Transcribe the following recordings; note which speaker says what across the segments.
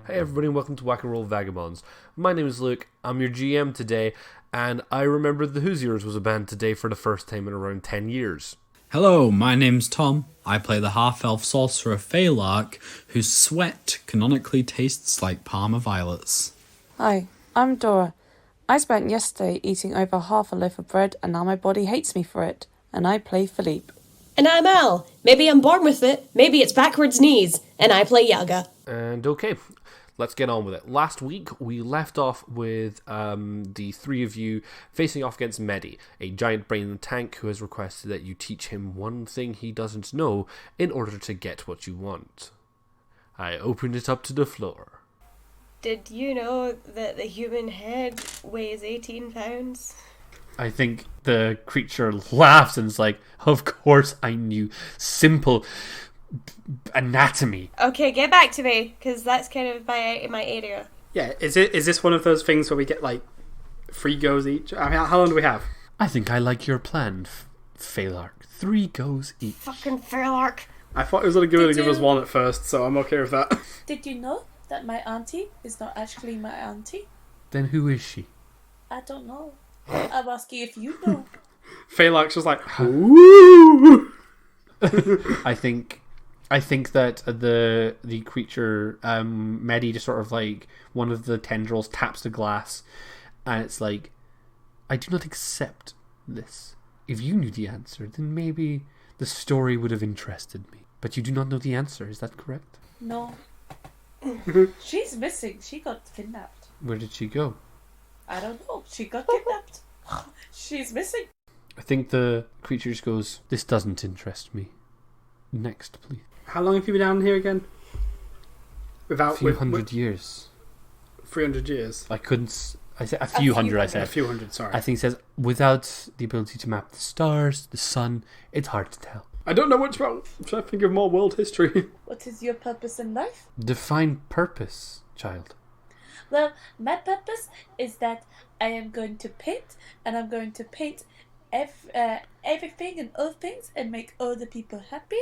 Speaker 1: Hey everybody and welcome to Whack and Roll Vagabonds. My name is Luke, I'm your GM today, and I remembered the Hoosiers was a band today for the first time in around 10 years.
Speaker 2: Hello, my name's Tom. I play the half-elf sorcerer Phalark, whose sweat canonically tastes like Parma violets.
Speaker 3: Hi, I'm Dora. I spent yesterday eating over half a loaf of bread and now my body hates me for it. And I play Philippe.
Speaker 4: And I'm Al. Maybe I'm born with it, maybe it's backwards knees, and I play Yaga.
Speaker 1: And okay, let's get on with it. Last week we left off with the three of you facing off against Medi, a giant brain tank who has requested that you teach him one thing he doesn't know in order to get what you want. I opened it up to the floor.
Speaker 4: Did you know that the human head weighs 18 pounds?
Speaker 1: I think the creature laughs and is like, of course I knew. Simple anatomy.
Speaker 4: Okay, get back to me, because that's kind of my area.
Speaker 5: Yeah, is this one of those things where we get, like, 3 goes each? I mean, how long do we have?
Speaker 1: I think I like your plan, Phalark. 3 goes each.
Speaker 4: Fucking Phalark.
Speaker 5: I thought it was only going to give us 1 at first, so I'm okay with that.
Speaker 3: Did you know that my auntie is not actually my auntie?
Speaker 1: Then who is she?
Speaker 3: I don't know. I'm asking if you know.
Speaker 5: Phalark's just like, woo!
Speaker 1: I think that the creature, Medi, just sort of like one of the tendrils taps the glass, and it's like, I do not accept this. If you knew the answer, then maybe the story would have interested me. But you do not know the answer, is that correct?
Speaker 3: No. She's missing. She got kidnapped.
Speaker 1: Where did she go?
Speaker 3: I don't know. She got kidnapped. She's missing.
Speaker 1: I think the creature just goes, this doesn't interest me. Next, please.
Speaker 5: How long have you been down here again?
Speaker 1: A few hundred years.
Speaker 5: 300 years?
Speaker 1: I couldn't... I said a few hundred, I said.
Speaker 5: A few hundred, sorry.
Speaker 1: I think it says, without the ability to map the stars, the sun, it's hard to tell.
Speaker 5: I don't know much about... I'm trying to think of more world history.
Speaker 3: What is your purpose in life?
Speaker 1: Define purpose, child.
Speaker 3: Well, my purpose is that I am going to paint, and I'm going to paint everything and all things and make other people happy.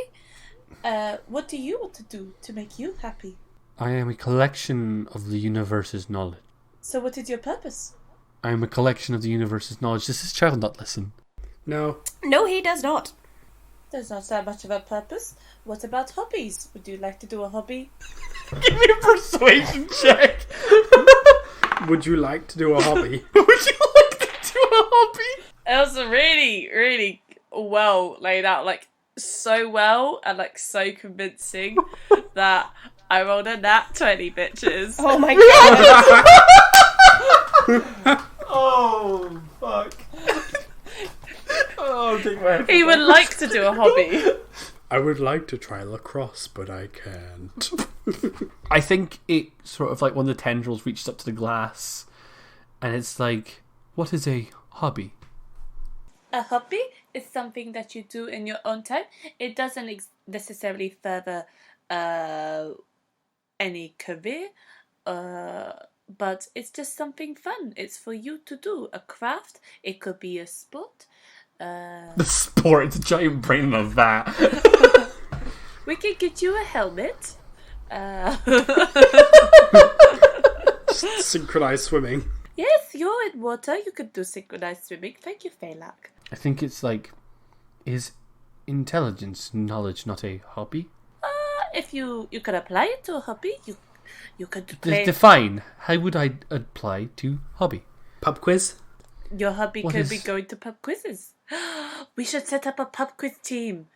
Speaker 3: What do you want to do to make you happy?
Speaker 1: I am a collection of the universe's knowledge.
Speaker 3: So what is your purpose?
Speaker 1: I am a collection of the universe's knowledge. Does this child not listen?
Speaker 5: No.
Speaker 4: No, he does not.
Speaker 3: There's not that much of a purpose. What about hobbies? Would you like to do a hobby?
Speaker 1: Give me a persuasion check.
Speaker 5: Would you like to do a hobby?
Speaker 1: Would you like to do a hobby?
Speaker 3: It was really, really well laid out. Like, so well and, like, so convincing that I rolled a nat 20, bitches.
Speaker 4: Oh my god.
Speaker 1: Oh, fuck. Oh, take my head.
Speaker 3: He would like to do a hobby.
Speaker 5: I would like to try lacrosse, but I can't.
Speaker 1: I think it sort of like one of the tendrils reaches up to the glass and it's like, what is a hobby?
Speaker 3: A hobby is something that you do in your own time. It doesn't necessarily further any career, but it's just something fun. It's for you to do. A craft, it could be a sport.
Speaker 1: The sport, it's a giant brain in a vat.
Speaker 3: We can get you a helmet.
Speaker 5: Synchronized swimming.
Speaker 3: Yes, you're in water. You could do synchronized swimming. Thank you, Phalark.
Speaker 1: I think it's like, is intelligence knowledge not a hobby?
Speaker 3: If you could apply it to a hobby, you could play.
Speaker 1: Define. How would I apply to hobby?
Speaker 5: Pub quiz?
Speaker 3: Your hobby could be going to pub quizzes. We should set up a pub quiz team.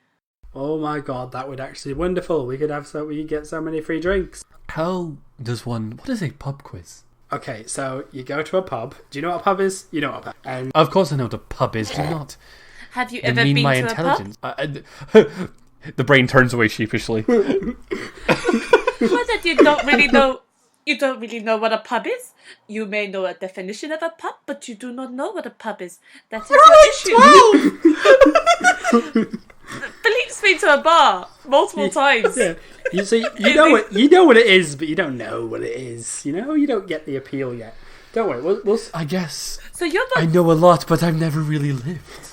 Speaker 5: Oh my god, that would actually be wonderful. We could get so many free drinks.
Speaker 1: How does one... What is a pub quiz?
Speaker 5: Okay, so you go to a pub. Do you know what a pub is? You know what a pub is. And
Speaker 1: of course I know what a pub is. Do not.
Speaker 3: Have you ever been to
Speaker 1: intelligence. A pub? The brain turns away sheepishly.
Speaker 3: Well, that you don't really know. You don't really know what a pub is. You may know a definition of a pub, but you do not know what a pub is. That is your issue. Philippe's been to a bar multiple times.
Speaker 5: Yeah. You know what it is, but you don't know what it is. You know, you don't get the appeal yet. Don't worry, we'll
Speaker 1: I guess.
Speaker 3: So you're not...
Speaker 1: I know a lot, but I've never really lived.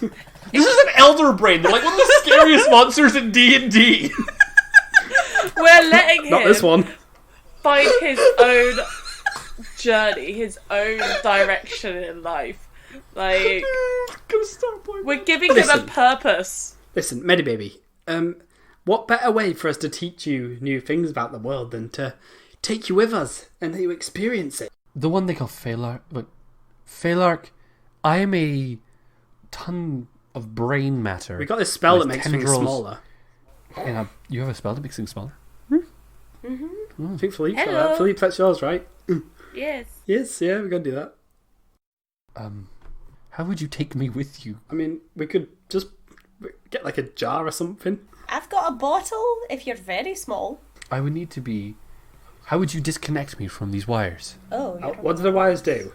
Speaker 1: This is an elder brain. They're like one of the scariest monsters in D&D.
Speaker 3: We're letting him
Speaker 5: Not this one.
Speaker 3: find his own journey, his own direction in life. Like, we're giving him a purpose.
Speaker 5: Listen, Medibaby, what better way for us to teach you new things about the world than to take you with us and let you experience it?
Speaker 1: The one they call Phalark. But Phalark, I am a ton of brain matter.
Speaker 5: We got this spell
Speaker 1: with
Speaker 5: that makes things
Speaker 1: tendrils.
Speaker 5: smaller.
Speaker 1: You have a spell that makes things smaller?
Speaker 5: I think Philippe got
Speaker 3: Hello.
Speaker 5: that. Philippe, that's yours, right?
Speaker 3: Yes.
Speaker 5: Yes, yeah, we're going to do that.
Speaker 1: How would you take me with you?
Speaker 5: I mean, we could just get like a jar or something.
Speaker 4: I've got a bottle if you're very small.
Speaker 1: I would need to be... How would you disconnect me from these wires?
Speaker 4: Oh, you're
Speaker 5: What do the wires do?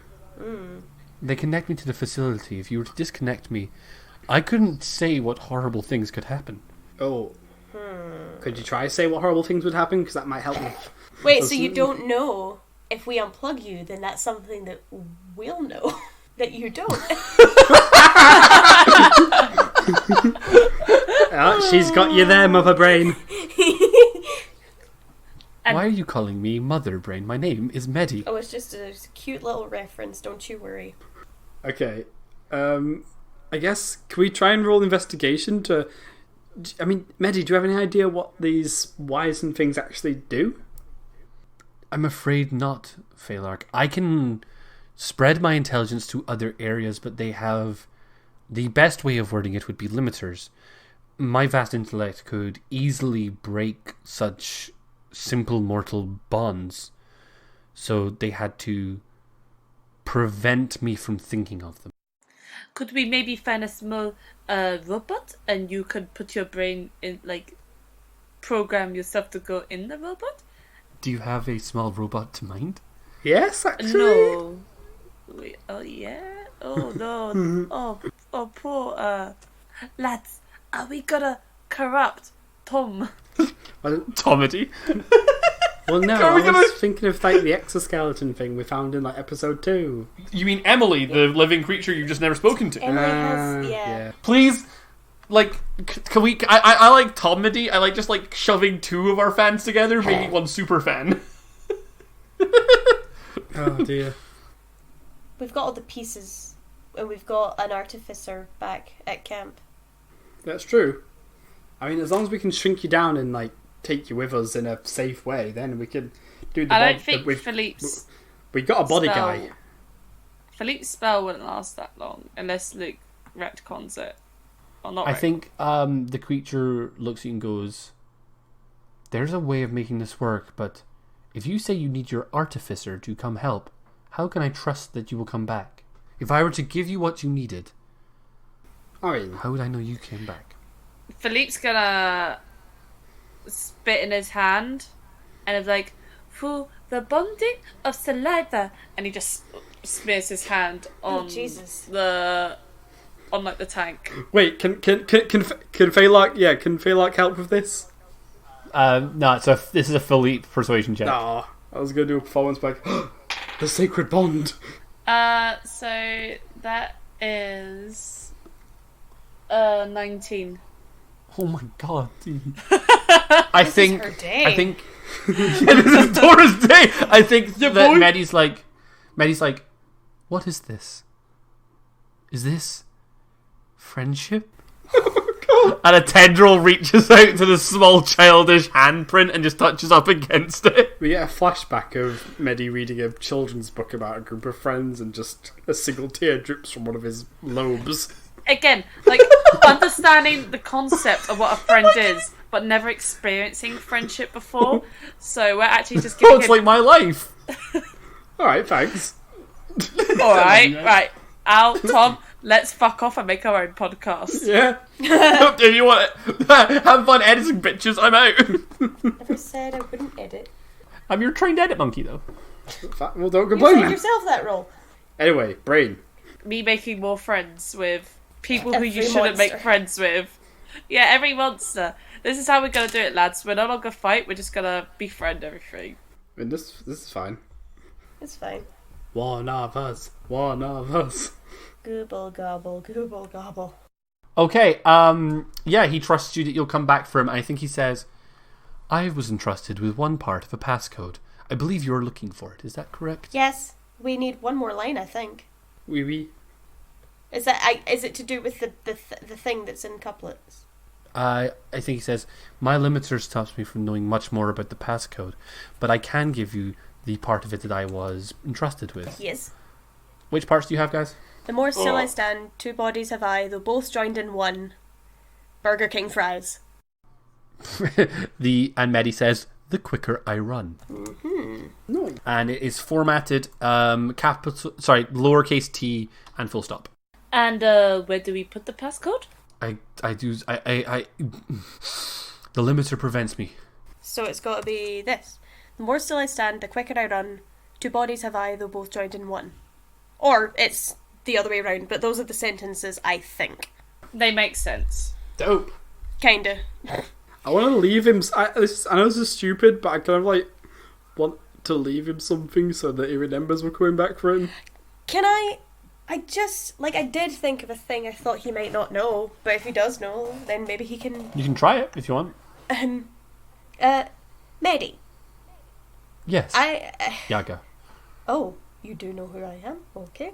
Speaker 1: They connect me to the facility. If you were to disconnect me, I couldn't say what horrible things could happen.
Speaker 5: Oh. Could you try to say what horrible things would happen? Because that might help me.
Speaker 4: Wait, so you don't know if we unplug you, then that's something that we'll know that you don't.
Speaker 5: She's got you there, Mother Brain.
Speaker 1: Why are you calling me Mother Brain? My name is Medi.
Speaker 4: Oh, it's just a cute little reference, don't you worry.
Speaker 5: Okay. I guess, can we try and roll investigation to... I mean, Medi, do you have any idea what these wires and things actually do?
Speaker 1: I'm afraid not, Phalark. I can spread my intelligence to other areas, but they have... The best way of wording it would be limiters. My vast intellect could easily break such simple mortal bonds, so they had to prevent me from thinking of them.
Speaker 3: Could we maybe find a small robot and you could put your brain in, like, program yourself to go in the robot?
Speaker 1: Do you have a small robot to mind?
Speaker 5: Yes, actually.
Speaker 3: No. Wait, oh, yeah? Oh, no. oh, poor, lads, are we gonna corrupt Tom?
Speaker 1: Tomedy?
Speaker 5: Well, no,
Speaker 1: Are we
Speaker 5: I was
Speaker 1: gonna-
Speaker 5: thinking of like the exoskeleton thing we found in like episode 2.
Speaker 1: You mean Emily, the living creature you've just never spoken to?
Speaker 4: Emily has, yeah.
Speaker 1: Please, like, can we... I like Tomedy. I like just, like, shoving two of our fans together, making one super fan.
Speaker 5: Oh dear.
Speaker 4: We've got all the pieces, and we've got an artificer back at camp.
Speaker 5: That's true. I mean, as long as we can shrink you down and like take you with us in a safe way, then we can do the...
Speaker 3: I don't think Philippe's
Speaker 5: we got a body
Speaker 3: spell-
Speaker 5: guy.
Speaker 3: Philippe's spell wouldn't last that long unless Luke retcons it. Or not.
Speaker 1: I think the creature looks at you and goes, "There's a way of making this work, but if you say you need your artificer to come help, how can I trust that you will come back? If I were to give you what you needed,
Speaker 5: I mean,
Speaker 1: how would I know you came back?"
Speaker 3: Philippe's gonna spit in his hand and is like, "For the bonding of saliva," and he just smears his hand on
Speaker 4: Jesus.
Speaker 3: the tank.
Speaker 5: wait, can Phalark? Yeah, can Phalark help with this?
Speaker 1: No, this is a Philippe persuasion check.
Speaker 5: Nah, I was gonna do a performance like the sacred bond.
Speaker 3: So that is 19.
Speaker 1: Oh my god. I think
Speaker 4: her day.
Speaker 1: I think this is Dora's day. I think that Medi's like, what is this? Is this friendship? And a tendril reaches out to the small childish handprint and just touches up against it.
Speaker 5: We get a flashback of Medi reading a children's book about a group of friends, and just a single tear drips from one of his lobes.
Speaker 3: Again, like, understanding the concept of what a friend is, but never experiencing friendship before. So we're actually just
Speaker 1: Oh,
Speaker 3: giving
Speaker 1: it's
Speaker 3: him...
Speaker 1: like my life.
Speaker 5: Alright, thanks.
Speaker 3: Alright, right. Al, Tom, let's fuck off and make our own podcast.
Speaker 1: Yeah. If you want it, have fun editing bitches, I'm out.
Speaker 4: Never said I wouldn't edit.
Speaker 1: I'm your trained edit monkey, though.
Speaker 5: Well, don't
Speaker 4: You
Speaker 5: complain
Speaker 4: said
Speaker 5: then.
Speaker 4: yourself that role.
Speaker 5: Anyway, Brain.
Speaker 3: Me making more friends with people who you
Speaker 4: Every
Speaker 3: shouldn't make
Speaker 4: monster.
Speaker 3: friends with. Yeah, every monster. This is how we're gonna do it, lads. We're no longer fight, we're just gonna befriend everything.
Speaker 5: I mean, this is fine.
Speaker 4: It's fine.
Speaker 5: One of us. One of us.
Speaker 4: Gooble gobble, gooble gobble.
Speaker 1: Okay, yeah, he trusts you that you'll come back for him. And I think he says, I was entrusted with one part of a passcode. I believe you're looking for it. Is that correct?
Speaker 4: Yes, we need one more line, I think.
Speaker 5: Oui.
Speaker 4: Is it to do with the thing that's in couplets?
Speaker 1: I think he says, my limiter stops me from knowing much more about the passcode, but I can give you the part of it that I was entrusted with.
Speaker 4: Yes.
Speaker 1: Which parts do you have, guys?
Speaker 4: The more still I stand, two bodies have I, though both joined in one. Burger King fries.
Speaker 1: And Medi says, the quicker I run.
Speaker 5: No.
Speaker 1: And it is formatted lowercase t and full stop.
Speaker 3: And where do we put the passcode?
Speaker 1: The limiter prevents me.
Speaker 4: So it's got to be this. The more still I stand, the quicker I run. Two bodies have I, though both joined in one. Or it's the other way around, but those are the sentences, I think.
Speaker 3: They make sense.
Speaker 5: Dope.
Speaker 4: Kinda.
Speaker 5: I want to leave him. I know this is stupid, but I kind of like want to leave him something so that he remembers we're coming back for him.
Speaker 4: Can I just, I did think of a thing I thought he might not know, but if he does know, then maybe he can...
Speaker 1: You can try it if you want.
Speaker 4: Medi.
Speaker 1: Yes. Yaga.
Speaker 4: Oh, you do know who I am? Okay.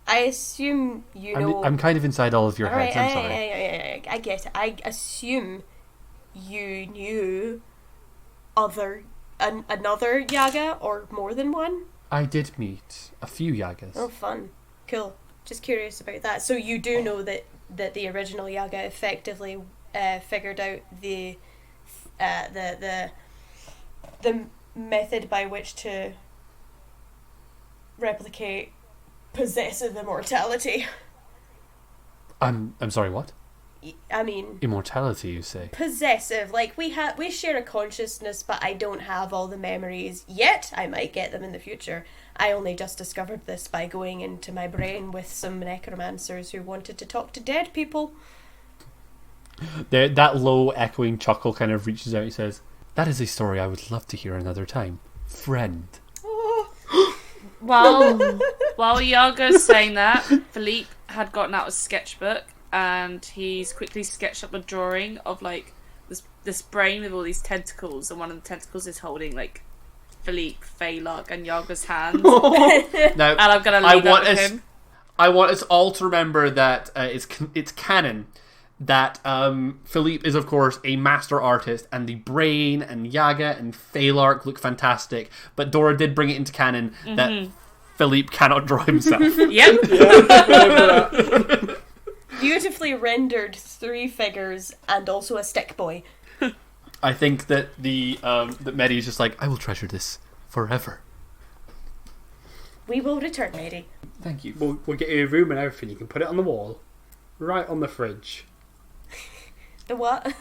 Speaker 4: I assume you know...
Speaker 1: I'm kind of inside all of your heads, I'm sorry.
Speaker 4: I get it. I assume you knew another Yaga, or more than one?
Speaker 1: I did meet a few Yagas.
Speaker 4: Oh, fun. Cool. Just curious about that. So you do know that the original Yaga effectively figured out the method by which to replicate possessive immortality.
Speaker 1: I'm sorry, what?
Speaker 4: I mean,
Speaker 1: immortality, you say?
Speaker 4: Possessive. We share a consciousness, but I don't have all the memories yet. I might get them in the future. I only just discovered this by going into my brain with some necromancers who wanted to talk to dead people.
Speaker 1: That low echoing chuckle kind of reaches out and says, that is a story I would love to hear another time. Friend.
Speaker 3: While Yaga's saying that, Philippe had gotten out a sketchbook and he's quickly sketched up a drawing of this brain with all these tentacles, and one of the tentacles is holding Philippe, Phalark, and Yaga's hands.
Speaker 1: Now,
Speaker 3: and I'm gonna leave that with him.
Speaker 1: I want us all to remember that it's canon that Philippe is, of course, a master artist, and the brain and Yaga and Phalark look fantastic. But Dora did bring it into canon that Philippe cannot draw himself.
Speaker 3: Yep.
Speaker 4: Beautifully rendered three figures and also a stick boy.
Speaker 1: I think that that Medi's just like, I will treasure this forever.
Speaker 4: We will return, Medi.
Speaker 1: Thank you.
Speaker 5: We'll get you a room and everything. You can put it on the wall, right on the fridge.
Speaker 4: The what?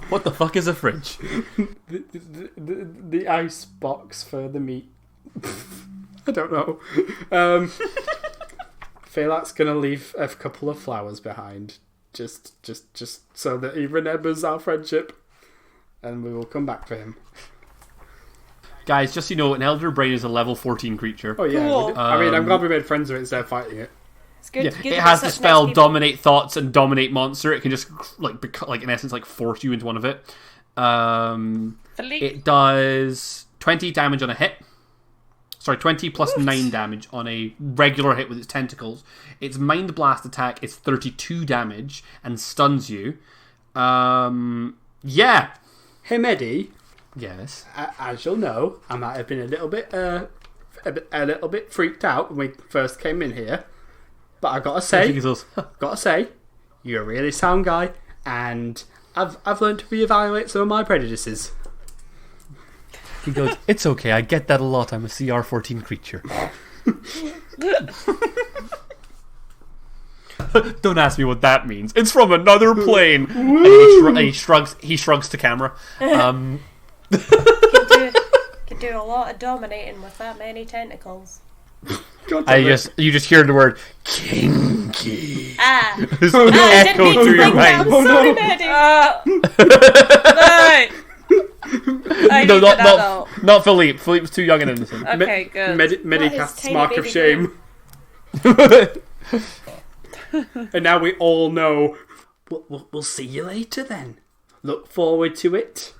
Speaker 1: What the fuck is a fridge?
Speaker 5: The ice box for the meat. I don't know. Phalark's gonna leave a couple of flowers behind, just so that he remembers our friendship, and we will come back for him.
Speaker 1: Guys, just so you know, an Elder Brain is a level 14 creature.
Speaker 5: Oh yeah,
Speaker 4: Cool.
Speaker 5: I'm glad we made friends with it instead of fighting it.
Speaker 4: It's good.
Speaker 1: Yeah,
Speaker 4: good
Speaker 1: it
Speaker 4: to
Speaker 1: has
Speaker 4: be
Speaker 1: the
Speaker 4: such
Speaker 1: spell
Speaker 4: nice people.
Speaker 1: Dominate Thoughts and Dominate Monster. It can just in essence force you into one of it.
Speaker 3: Philippe.
Speaker 1: It does 20 damage on a hit. Sorry, 20 plus 9 damage on a regular hit with its tentacles. Its Mind Blast attack is 32 damage and stuns you. Yeah.
Speaker 5: Hey Medi,
Speaker 1: Yes.
Speaker 5: as you'll know, I might have been a little bit freaked out when we first came in here, but I gotta say, you're a really sound guy, and I've learned to reevaluate some of my prejudices.
Speaker 1: He goes, it's okay, I get that a lot. I'm a CR14 creature. Don't ask me what that means. It's from another plane. And he shrugs to camera.
Speaker 4: Can do a lot of dominating with that many tentacles.
Speaker 1: You just hear the word kinky.
Speaker 4: Just
Speaker 1: echo through your mind.
Speaker 4: Sorry, Medi.
Speaker 3: No,
Speaker 1: not Philippe. Philippe's too young and innocent.
Speaker 3: Okay, good.
Speaker 5: Medi
Speaker 4: What is
Speaker 5: casts
Speaker 4: tiny
Speaker 5: Mark of
Speaker 4: baby
Speaker 5: Shame. And now we all know. We'll see you later then. Look forward to it.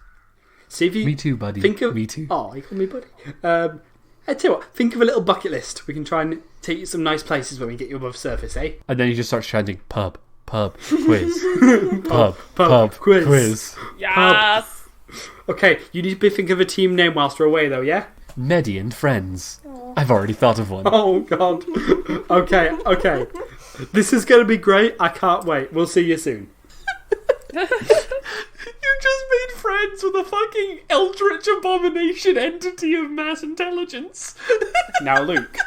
Speaker 5: See if you
Speaker 1: Me too, buddy.
Speaker 5: think of
Speaker 1: Me too.
Speaker 5: Oh, you call me buddy. I tell you what, think of a little bucket list. We can try and take you to some nice places when we get you above surface, eh?
Speaker 1: And then he just starts chanting, pub, quiz. pub, quiz.
Speaker 3: Yes.
Speaker 5: Okay, you need to think of a team name whilst we're away, though, yeah?
Speaker 1: Medi and friends. I've already thought of one.
Speaker 5: Oh, God. Okay. This is going to be great. I can't wait. We'll see you soon.
Speaker 1: You just made friends with a fucking eldritch abomination entity of mass intelligence.
Speaker 5: Now, Luke,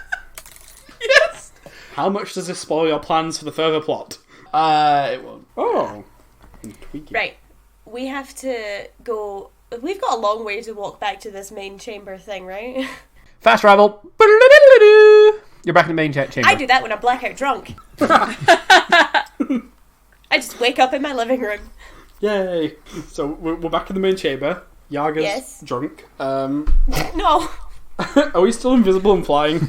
Speaker 1: Yes.
Speaker 5: how much does this spoil your plans for the further plot?
Speaker 1: It won't.
Speaker 5: Oh.
Speaker 4: Right. We have to go. We've got a long way to walk back to this main chamber thing, right?
Speaker 1: Fast travel. You're back in the main chamber.
Speaker 4: I do that when I'm blackout drunk. I just wake up in my living room.
Speaker 5: Yay. So, we're back in the main chamber. Yaga's
Speaker 4: Yes.
Speaker 5: drunk.
Speaker 4: No.
Speaker 5: Are we still invisible and flying?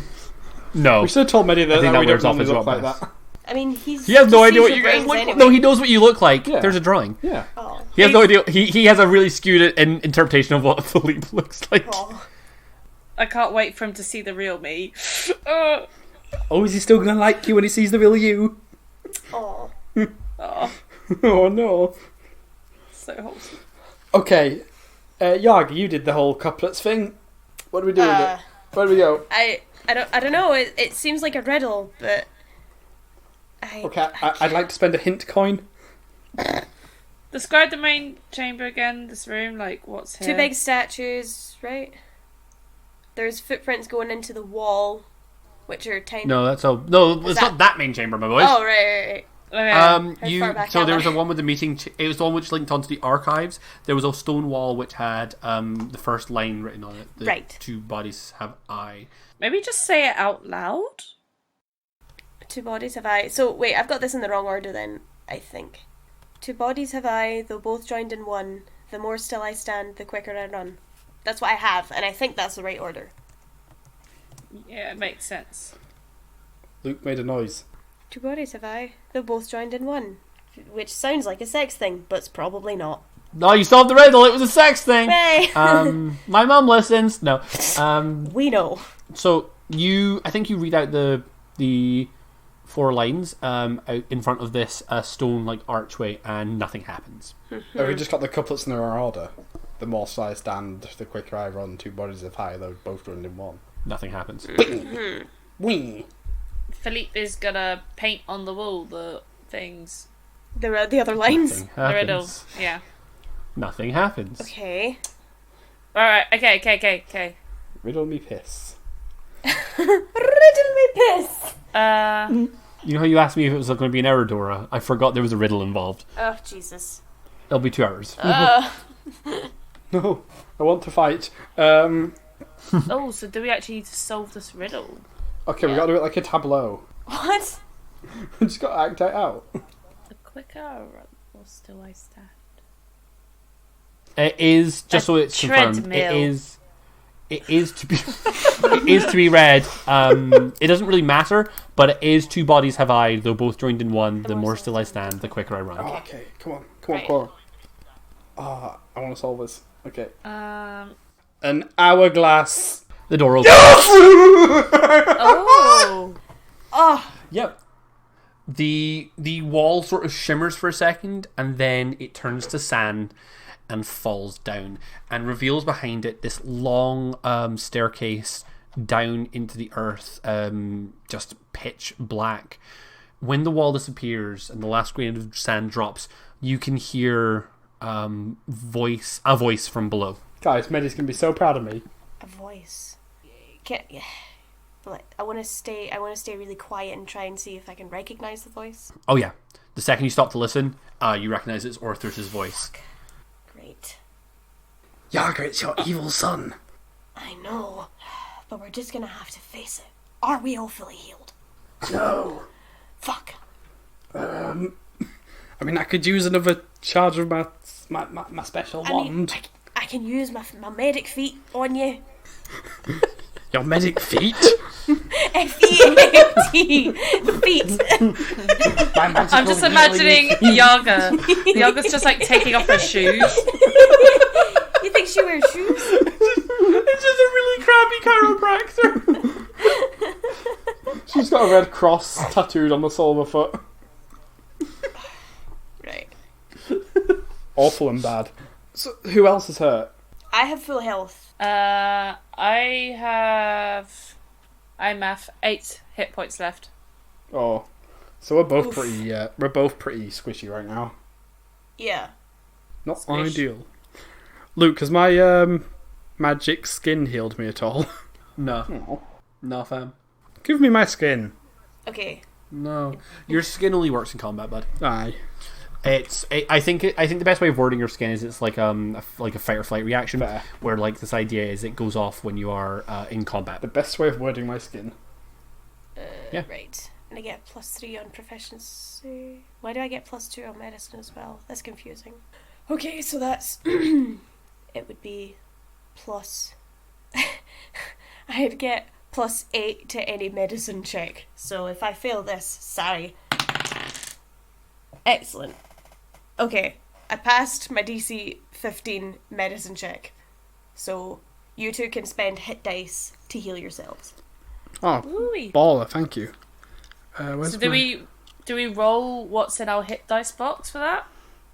Speaker 1: No.
Speaker 5: We should have told Medi that,
Speaker 1: think
Speaker 5: that
Speaker 1: that
Speaker 5: we don't
Speaker 1: wears off
Speaker 5: normally
Speaker 1: as
Speaker 5: look
Speaker 1: well,
Speaker 5: like
Speaker 1: Bess.
Speaker 5: that.
Speaker 4: I mean, he's.
Speaker 1: He has no
Speaker 4: he
Speaker 1: idea
Speaker 4: sees
Speaker 1: what
Speaker 4: your
Speaker 1: you guys
Speaker 4: brains
Speaker 1: look
Speaker 4: anyway.
Speaker 1: like. No, he knows what you look like.
Speaker 5: Yeah.
Speaker 1: There's a drawing.
Speaker 5: Yeah.
Speaker 4: Oh.
Speaker 1: He has no idea. He has a really skewed interpretation of what Philippe looks like.
Speaker 4: Oh.
Speaker 3: I can't wait for him to see the real me.
Speaker 5: Oh, is he still going to like you when he sees the real you?
Speaker 4: Oh.
Speaker 3: Oh,
Speaker 5: Oh, no.
Speaker 3: so wholesome.
Speaker 5: Okay. Yaga, you did the whole couplets thing. What do we do with it? Where do we go?
Speaker 4: I don't know. It seems like a riddle, but.
Speaker 5: Okay, I'd like to spend a hint coin.
Speaker 3: Describe the main chamber again. This room, like what's here?
Speaker 4: Two big statues, right? There's footprints going into the wall, which are tiny.
Speaker 1: No, that's all. No, it's not that main chamber, my boys.
Speaker 4: Oh, right.
Speaker 3: Okay.
Speaker 4: How far back
Speaker 1: So
Speaker 4: am
Speaker 1: there was
Speaker 4: I?
Speaker 1: the one with the meeting. It was the one which linked onto the archives. There was a stone wall which had the first line written on it. The
Speaker 4: Right.
Speaker 1: Two bodies have eye.
Speaker 3: Maybe just say it out loud.
Speaker 4: Two bodies have I. So wait, I've got this in the wrong order then. I think. Two bodies have I, though both joined in one. The more still I stand, the quicker I run. That's what I have, and I think that's the right order.
Speaker 3: Yeah, it makes sense.
Speaker 5: Luke made a noise.
Speaker 4: Two bodies have I, though both joined in one. Which sounds like a sex thing, but it's probably not.
Speaker 1: No, you solved the riddle. It was a sex thing.
Speaker 4: Hey!
Speaker 1: My mum listens. No.
Speaker 4: We know.
Speaker 1: So I think you read out the 4 lines out in front of this stone like archway, and nothing happens.
Speaker 5: Have we just got the couplets in their order? The more I stand, the quicker I run. Two bodies of high, though both run in one.
Speaker 1: Nothing happens.
Speaker 5: Wee.
Speaker 3: Philippe is gonna paint on the wall the things.
Speaker 4: The other lines.
Speaker 1: Nothing
Speaker 3: The riddle.
Speaker 1: happens.
Speaker 3: Yeah.
Speaker 1: Nothing happens.
Speaker 4: Okay.
Speaker 3: Alright, okay.
Speaker 5: Riddle me piss.
Speaker 4: Riddle me piss!
Speaker 1: You know how you asked me if it was going to be an hour, Dora? I forgot there was a riddle involved.
Speaker 4: Oh, Jesus.
Speaker 1: It'll be 2 hours.
Speaker 5: No, I want to fight.
Speaker 3: Oh, so do we actually need to solve this riddle?
Speaker 5: Okay, we got to do it like a tableau.
Speaker 4: What?
Speaker 5: We just got to act it out.
Speaker 3: The quicker I run, or still I stand.
Speaker 1: It is, just so it's confirmed,
Speaker 3: treadmill.
Speaker 1: it is to be it is to be read. It doesn't really matter, but it is two bodies have I, though both joined in one. The more still I stand, the quicker I run.
Speaker 5: Oh, okay, come on,
Speaker 4: Right.
Speaker 5: come on. Ah, I want to solve this. Okay.
Speaker 3: Um.
Speaker 5: An hourglass.
Speaker 1: The door opens.
Speaker 3: Oh.
Speaker 4: Oh,
Speaker 1: Yep. The wall sort of shimmers for a second, and then it turns to sand and falls down, and reveals behind it this long staircase down into the earth, just pitch black. When the wall disappears and the last grain of sand drops, you can hear a voice from below.
Speaker 5: Guys, Medi's going to be so proud of me.
Speaker 4: a voice. I want to stay really quiet and try and see if I can recognize the voice.
Speaker 1: Oh yeah. The second you stop to listen, you recognize it's Orthur's voice.
Speaker 4: Great.
Speaker 5: Yaga, it's your evil son.
Speaker 4: I know, but we're just gonna have to face it. Are we all fully healed?
Speaker 5: No.
Speaker 4: Fuck.
Speaker 5: I mean, I could use another charge of my special wand.
Speaker 4: I can use my medic feet on you.
Speaker 5: Your medic feet?
Speaker 4: F-E-A-T. Feet.
Speaker 3: I'm just imagining Yaga. Yaga's just like taking off her shoes.
Speaker 4: You think she wears shoes?
Speaker 5: It's just a really crappy chiropractor. She's got a red cross tattooed on the sole of her foot.
Speaker 4: Right.
Speaker 5: Awful and bad. So, who else is hurt?
Speaker 4: I have full health.
Speaker 3: I have 8 hit points left.
Speaker 5: Oh, so we're both pretty squishy right now.
Speaker 4: Yeah.
Speaker 5: Not
Speaker 3: Squish.
Speaker 5: ideal. Luke, has my magic skin healed me at all?
Speaker 1: No.
Speaker 5: Oh.
Speaker 1: No, fam.
Speaker 5: Give me my skin.
Speaker 4: Okay.
Speaker 1: No. Your skin only works in combat, bud.
Speaker 5: Aye.
Speaker 1: I think the best way of wording your skin is it's like a fight or flight reaction,
Speaker 5: Fair.
Speaker 1: where like this idea is it goes off when you are in combat.
Speaker 5: The best way of wording my skin.
Speaker 1: Yeah.
Speaker 4: Right. And I get +3 on proficiency. Why do I get +2 on medicine as well? That's confusing. Okay, so that's... it would be plus... I'd get +8 to any medicine check. So if I fail this, sorry. Excellent. Okay, I passed my DC 15 medicine check. So you two can spend hit dice to heal yourselves.
Speaker 5: Oh,
Speaker 3: Ooh.
Speaker 5: baller, thank you. Where's
Speaker 3: So do
Speaker 5: my...
Speaker 3: we roll what's in our hit dice box for that?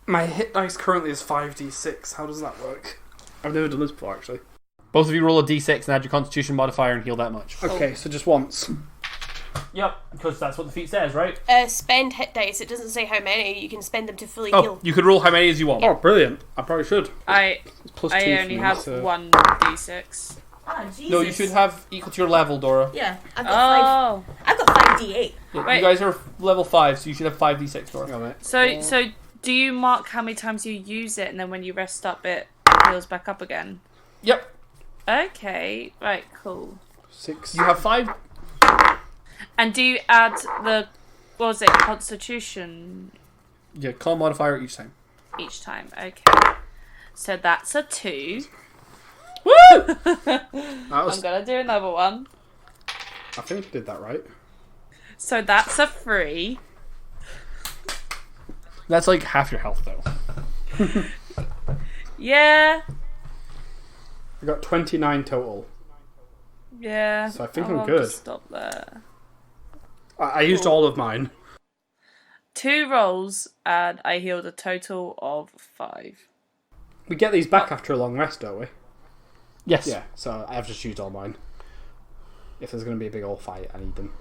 Speaker 5: My hit dice currently is 5d6. How does that work? I've never done this before, actually.
Speaker 1: Both of you roll a d6 and add your Constitution modifier and heal that much.
Speaker 5: Okay, so just once.
Speaker 1: Yep, because that's what the feat says, right?
Speaker 4: Spend hit dice. It doesn't say how many. You can spend them to fully
Speaker 1: Oh,
Speaker 4: heal.
Speaker 1: you could roll how many as you want.
Speaker 5: Oh, brilliant. I probably should.
Speaker 3: I
Speaker 5: It's +2
Speaker 3: I
Speaker 5: for
Speaker 3: only
Speaker 5: me,
Speaker 3: have
Speaker 5: so-
Speaker 3: 1 d6.
Speaker 4: Ah, Jesus.
Speaker 1: No, you should have equal to your level, Dora.
Speaker 4: Yeah, I've got
Speaker 3: Oh,
Speaker 4: I've got 5d8.
Speaker 1: Yeah,
Speaker 3: Wait.
Speaker 1: you guys are level 5, so you should have 5d6, Dora.
Speaker 5: Hang on, mate.
Speaker 3: so do you mark how many times you use it, and then when you rest up, it heals back up again?
Speaker 1: Yep.
Speaker 3: Okay, right, cool.
Speaker 5: 6.
Speaker 1: You have 5.
Speaker 3: And do you add the Constitution
Speaker 1: Yeah, con modifier each time.
Speaker 3: each time? Okay, so that's a 2.
Speaker 1: Woo!
Speaker 5: That
Speaker 3: I'm
Speaker 5: was,
Speaker 3: gonna do another one.
Speaker 5: I think I did that right.
Speaker 3: So that's a 3.
Speaker 1: That's like half your health, though.
Speaker 3: Yeah,
Speaker 5: I got 29 total.
Speaker 3: yeah.
Speaker 5: So I think
Speaker 3: I'll
Speaker 5: I'm good.
Speaker 3: just stop there.
Speaker 5: I used all of mine.
Speaker 3: 2 rolls, and I healed a total of 5.
Speaker 5: We get these back after a long rest, don't we?
Speaker 1: Yes.
Speaker 5: Yeah, so I've just used all mine. If there's going to be a big old fight, I need them.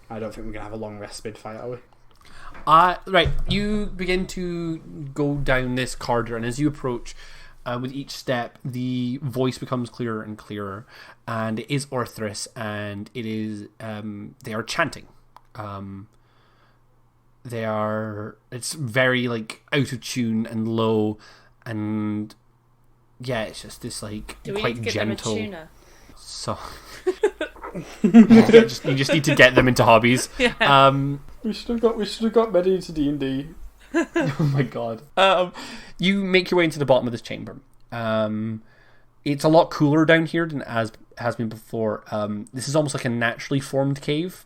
Speaker 5: I don't think we're going to have a long rest mid-fight, are we?
Speaker 1: Right, you begin to go down this corridor, and as you approach, with each step, the voice becomes clearer and clearer, and it is Orthrus, and it is they are chanting. It's very like out of tune and low, and yeah, it's just this like
Speaker 3: Do we
Speaker 1: quite
Speaker 3: need to get
Speaker 1: gentle.
Speaker 3: them a tuna?
Speaker 1: So you just need to get them into hobbies.
Speaker 3: Yeah.
Speaker 5: We should have got Medi into D&D.
Speaker 1: Oh my god. You make your way into the bottom of this chamber. It's a lot cooler down here than as has been before. This is almost like a naturally formed cave.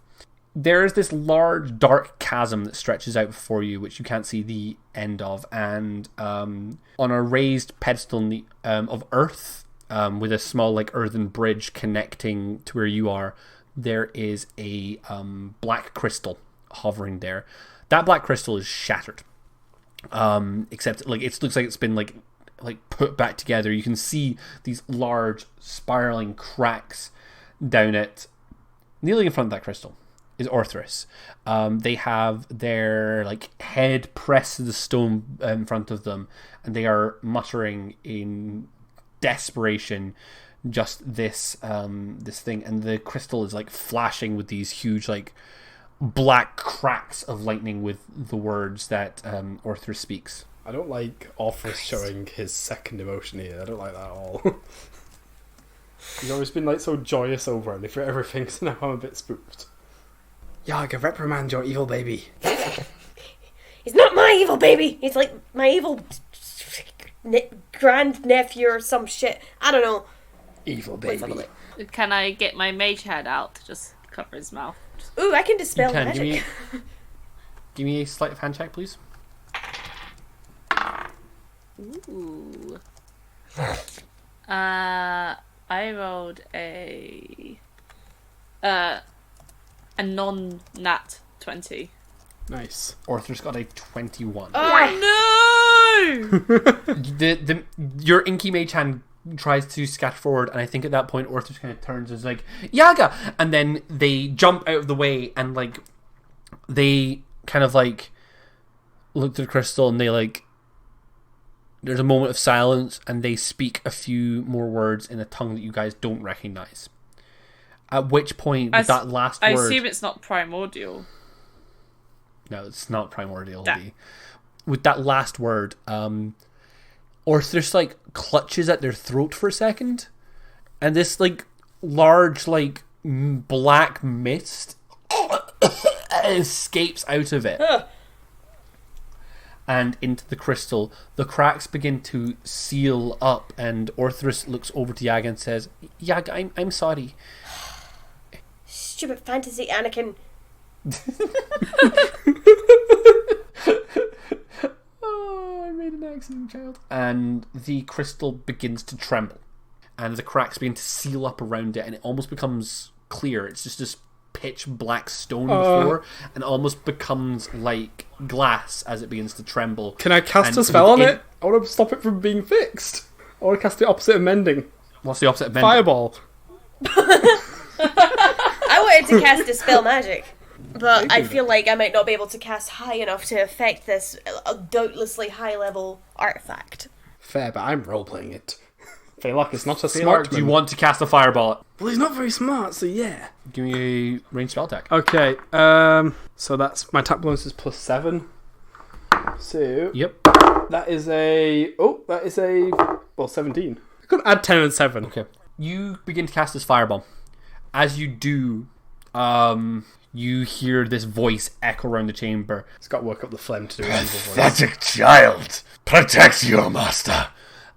Speaker 1: There is this large dark chasm that stretches out before you, which you can't see the end of, and on a raised pedestal of earth, with a small like earthen bridge connecting to where you are, there is a black crystal hovering there. That black crystal is shattered. Except like it looks like it's been like put back together. You can see these large spiraling cracks down it. Kneeling in front of that crystal is Orthrus. They have their like head pressed to the stone in front of them, and they are muttering in desperation just this thing, and the crystal is like flashing with these huge like black cracks of lightning with the words that Orthrus speaks.
Speaker 5: I don't like Orpheus showing his second emotion here. I don't like that at all. He's always been like so joyous over everything, so now I'm a bit spooked. Yaga, reprimand your evil baby.
Speaker 4: He's not my evil baby. He's like my evil grand nephew or some shit. I don't know.
Speaker 5: Evil
Speaker 4: Let's have a
Speaker 5: baby.
Speaker 4: look.
Speaker 3: Can I get my mage hand out to just cover his mouth?
Speaker 4: Ooh, I can dispel
Speaker 1: You can.
Speaker 4: magic.
Speaker 1: Give me a sleight of hand check, please.
Speaker 3: Ooh. I rolled a non-nat 20.
Speaker 5: Nice.
Speaker 1: Arthur's got a 21.
Speaker 3: Oh no!
Speaker 1: Your inky mage hand tries to scatter forward, and I think at that point Arthur kind of turns and is like, Yaga! And then they jump out of the way, and like they kind of like look to the crystal, and they like there's a moment of silence, and they speak a few more words in a tongue that you guys don't recognize. At which point, with that last
Speaker 3: I
Speaker 1: word,
Speaker 3: assume it's not primordial.
Speaker 1: no, it's not primordial. With that last word, Orthus like clutches at their throat for a second, and this like large like black mist escapes out of it and into the crystal. The cracks begin to seal up, and Orthus looks over to Yaga and says, "Yaga, I'm sorry."
Speaker 4: Stupid fantasy, Anakin.
Speaker 1: Oh, I made an accident, child. And the crystal begins to tremble, and the cracks begin to seal up around it, and it almost becomes clear. It's just this pitch black stone floor, and almost becomes like glass as it begins to tremble.
Speaker 5: Can I cast
Speaker 1: And
Speaker 5: a spell on
Speaker 1: within-
Speaker 5: it? I want to stop it from being fixed. I want to cast the opposite of mending.
Speaker 1: What's the opposite of bending?
Speaker 5: Fireball.
Speaker 4: I wanted to cast dispel magic, but I feel like I might not be able to cast high enough to affect this doubtlessly high-level artifact.
Speaker 5: Fair, but I'm role-playing it. Feylock is not a
Speaker 1: Smart.
Speaker 5: smart
Speaker 1: Do you want to cast a fireball?
Speaker 5: Well, he's not very smart, so yeah.
Speaker 1: Give me a ranged spell attack.
Speaker 5: Okay, so that's my attack bonus is +7. So
Speaker 1: Yep.
Speaker 5: that is a 17. I could add 10 and 7.
Speaker 1: Okay. You begin to cast this fireball. As you do, you hear this voice echo around the chamber.
Speaker 5: It's got to work up the phlegm to do an evil voice.
Speaker 6: Pathetic child, protect your master.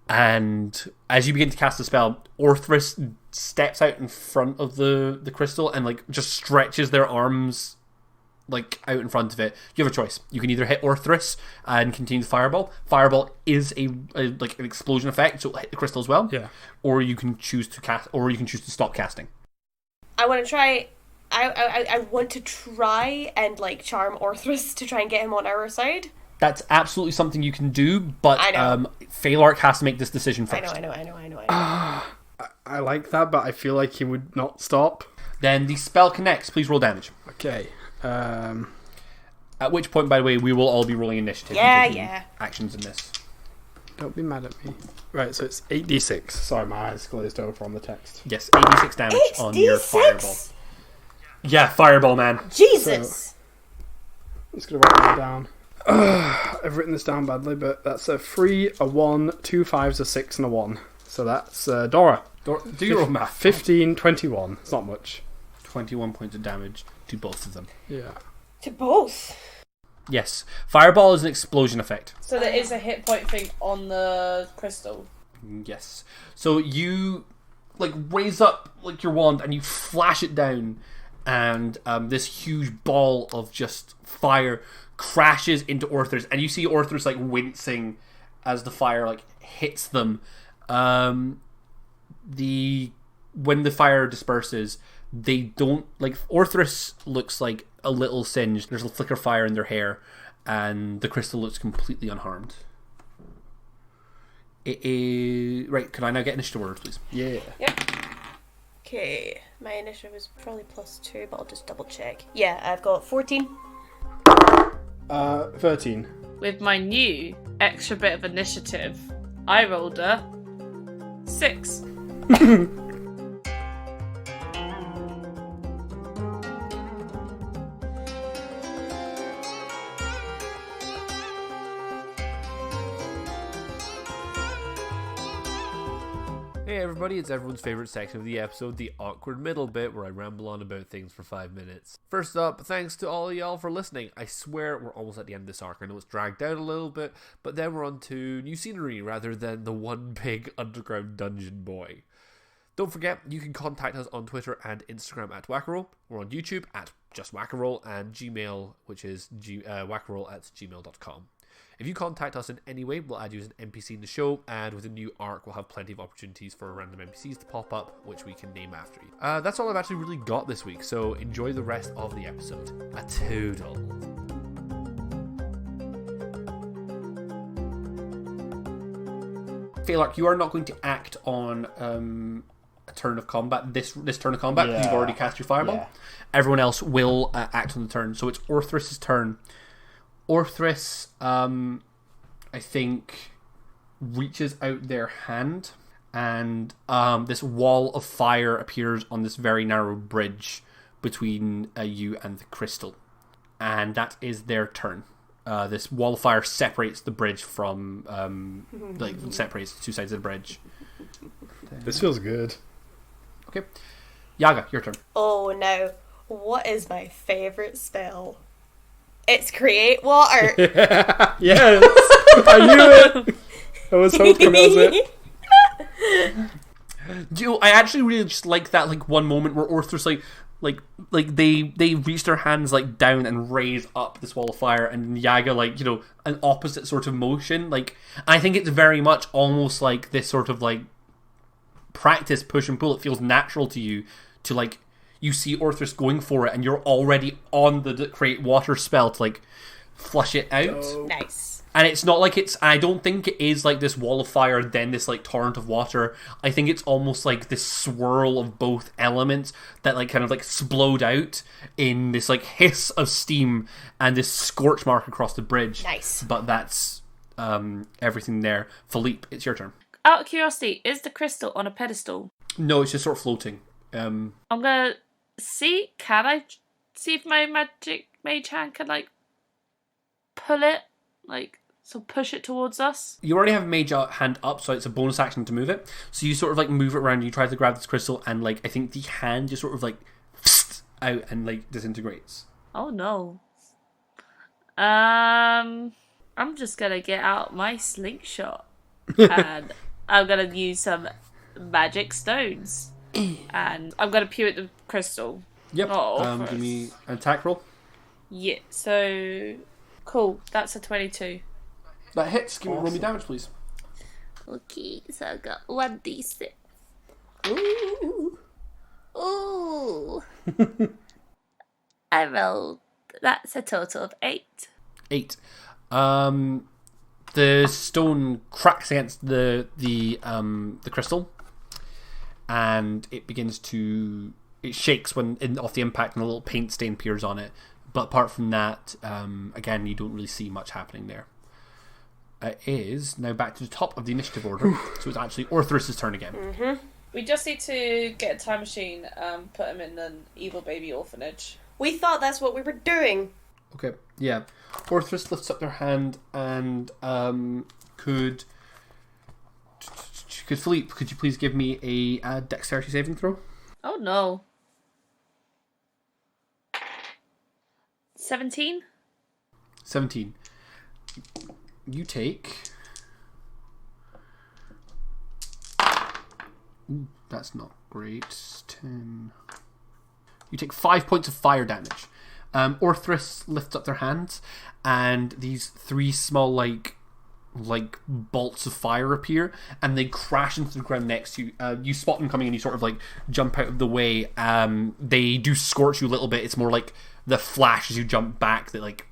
Speaker 1: And as you begin to cast the spell, Orthris steps out in front of the crystal and like just stretches their arms like out in front of it. You have a choice. You can either hit Orthris and continue the fireball. Fireball is a like an explosion effect, so it'll hit the crystal as well.
Speaker 5: Yeah.
Speaker 1: Or you can choose to cast, or you can choose to stop casting.
Speaker 4: I want to try. I want to try and like charm Orthris to try and get him on our side.
Speaker 1: That's absolutely something you can do, but
Speaker 4: I know.
Speaker 1: Phalark has to make this decision first.
Speaker 4: I know.
Speaker 5: I like that, but I feel like he would not stop.
Speaker 1: Then the spell connects. Please roll damage.
Speaker 5: Okay.
Speaker 1: At which point, by the way, we will all be rolling initiative.
Speaker 4: Yeah,
Speaker 1: and taking
Speaker 4: yeah.
Speaker 1: Actions in this.
Speaker 5: Don't be mad at me. Right, so it's 8d6. Sorry, my eyes glazed over on the text.
Speaker 1: Yes, 86 damage on your fireball.
Speaker 4: 8d6?
Speaker 1: Yeah, fireball, man.
Speaker 4: Jesus!
Speaker 5: I'm just going to write that down. I've written this down badly, but that's a 3, a 1, 2 5s, a 6, and a 1. So that's Dora.
Speaker 1: Do your own math.
Speaker 5: 15, 21. It's not much.
Speaker 1: 21 points of damage to both of them.
Speaker 5: Yeah.
Speaker 4: To both.
Speaker 1: Yes, fireball is an explosion effect.
Speaker 3: So there is a hit point thing on the crystal.
Speaker 1: Yes. So you like raise up like your wand and you flash it down, and this huge ball of just fire crashes into Orthers, and you see Orthers like wincing as the fire like hits them. When the fire disperses, they don't like Orthris looks like a little singed. There's a flicker of fire in their hair, and the crystal looks completely unharmed. It is right. Could I now get initiative orders, please?
Speaker 5: Yeah.
Speaker 4: Yep. Okay, my initiative is probably +2, but I'll just double check. Yeah, I've got 14.
Speaker 5: 13.
Speaker 3: With my new extra bit of initiative, I rolled a 6.
Speaker 6: Hey everybody, it's everyone's favourite section of the episode, the awkward middle bit where I ramble on about things for 5 minutes. First up, thanks to all of y'all for listening. I swear we're almost at the end of this arc. I know it's dragged out a little bit, but then we're on to new scenery rather than the one big underground dungeon boy. Don't forget, you can contact us on Twitter and Instagram at Wackaroll. We're on YouTube at Just Wackaroll, and Gmail, which is wackaroll@gmail.com. If you contact us in any way, we'll add you as an NPC in the show, and with a new arc, we'll have plenty of opportunities for random NPCs to pop up, which we can name after you. That's all I've actually really got this week, so enjoy the rest of the episode. A toodle.
Speaker 1: Phalark, you are not going to act on a turn of combat. This turn of combat,
Speaker 5: Yeah.
Speaker 1: you've already cast your fireball.
Speaker 5: Yeah.
Speaker 1: Everyone else will act on the turn. So it's Orthrus' turn. Orthrus, I think, reaches out their hand, and this wall of fire appears on this very narrow bridge between you and the crystal. And that is their turn. This wall of fire separates the bridge from, separates the two sides of the bridge.
Speaker 5: This feels good.
Speaker 1: Okay. Yaga, your turn.
Speaker 4: Oh, now, what is my favourite spell? It's Create Water.
Speaker 5: Yes! I knew it! I was hoping that was it.
Speaker 1: Do you know, I actually really just like that one moment where Orthrus they reach their hands down and raise up this wall of fire, and Yaga an opposite sort of motion. I think it's very much almost like this sort of practice push and pull. It feels natural to you to you see Orthrus going for it, and you're already on the Create Water spell to flush it out.
Speaker 4: Nice.
Speaker 1: And it's not I don't think it is this wall of fire, then this torrent of water. I think it's almost this swirl of both elements that kind of explode out in this hiss of steam and this scorch mark across the bridge.
Speaker 4: Nice.
Speaker 1: But that's everything there. Philippe, it's your turn.
Speaker 3: Out of curiosity, is the crystal on a pedestal?
Speaker 1: No, it's just sort of floating.
Speaker 3: I'm gonna see. Can I see if my magic mage hand can pull it, so push it towards us?
Speaker 1: You already have mage hand up, so it's a bonus action to move it. So you sort of move it around. You try to grab this crystal, and I think the hand just sort of out and disintegrates.
Speaker 3: Oh no. I'm just gonna get out my slingshot and I'm gonna use some magic stones, and I'm gonna pew at the crystal.
Speaker 1: Yep.
Speaker 3: Oh,
Speaker 1: Give me an attack roll.
Speaker 3: Yeah. So cool. That's a 22.
Speaker 1: That hits. Give me roll me damage, please.
Speaker 3: Okay. So I got 1d6.
Speaker 1: Ooh.
Speaker 3: Ooh. I rolled. That's a total of 8.
Speaker 1: 8. The stone cracks against the crystal, and it begins to shakes off the impact, and a little paint stain appears on it. But apart from that, again, you don't really see much happening there. It is now back to the top of the initiative order, so it's actually Orthrus' turn again.
Speaker 4: Mm-hmm.
Speaker 3: We just need to get a time machine, put him in an evil baby orphanage.
Speaker 4: We thought that's what we were doing.
Speaker 1: Okay, yeah. Orthrus lifts up their hand and could Philippe, could you please give me a dexterity saving throw?
Speaker 3: Oh no. 17?
Speaker 1: 17. You take... Ooh, that's not great. 10... You take 5 points of fire damage. Orthrus lifts up their hands, and these 3 small, like bolts of fire appear, and they crash into the ground next to you. You spot them coming, and you sort of jump out of the way. They do scorch you a little bit. It's more like the flash as you jump back that like